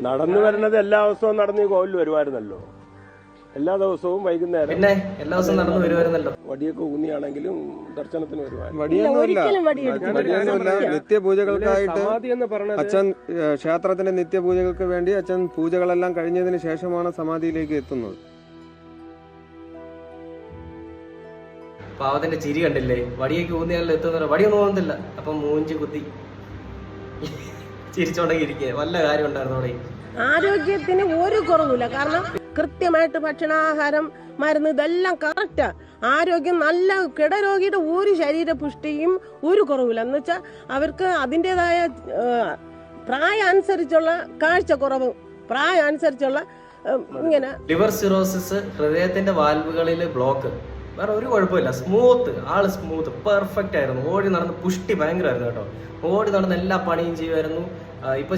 നടന്നു വരുന്നത് എല്ലാ ദിവസവും നടന്ന് ഈ കോവിലിൽ വരുമായിരുന്നല്ലോ. എല്ലാ ദിവസവും വൈകുന്നേരം പിന്നെ എല്ലാ ദിവസവും നടന്നു വരുമായിരുന്നല്ലോ. വടിയൊക്കെ ഊന്നിയാണെങ്കിലും ദർശനത്തിന് വരുമായിരുന്നു. വടിയൊന്നുമില്ല. നിത്യപൂജകൾക്കായിട്ട് അച്ഛൻ ക്ഷേത്രത്തിന്റെ നിത്യപൂജകൾക്ക് വേണ്ടി അച്ഛൻ പൂജകളെല്ലാം കഴിഞ്ഞതിന് ശേഷമാണ് സമാധിയിലേക്ക് എത്തുന്നത്. പാവത്തിന്റെ ചിരി കണ്ടില്ലേ? വടിയൊക്കെ ഊന്നിയാലും എത്തുന്ന വടിയൊന്നും തോന്നുന്നില്ല. അപ്പൊ മൂഞ്ചി കുത്തി ചിരിച്ചോണ്ടെങ്കിൽ ഇരിക്കുക. വല്ല കാര്യം ഉണ്ടായിരുന്നു അവിടെ. ആരോഗ്യത്തിന് ഒരു കുറവില്ല. കാരണം കൃത്യമായിട്ട് ഭക്ഷണാഹാരം മരുന്ന് ഇതെല്ലാം കറക്റ്റാ. ആരോഗ്യം നല്ല കിടരോഗിയുടെ ഒരു ശരീരപുഷ്ടിയും ഒരു കുറവില്ല. എന്ന് വെച്ചാൽ അവർക്ക് അതിൻ്റെതായ പ്രായം അനുസരിച്ചുള്ള കാഴ്ചക്കുറവ്, പ്രായം അനുസരിച്ചുള്ള ഇങ്ങനെ ലിവർ സിറോസിസ്, ഹൃദയത്തിന്റെ വാൽവുകളിൽ ബ്ലോക്ക്, വേറെ ഒരു കുഴപ്പമില്ല. ആള് സ്മൂത്ത് പെർഫെക്റ്റ് ആയിരുന്നു. ഓടി നടന്ന് പുഷ്ടി ഭയങ്കരമായിരുന്നു കേട്ടോ. ഓടി നടന്ന് എല്ലാ പണിയും ചെയ്യുമായിരുന്നു. ഇപ്പൊ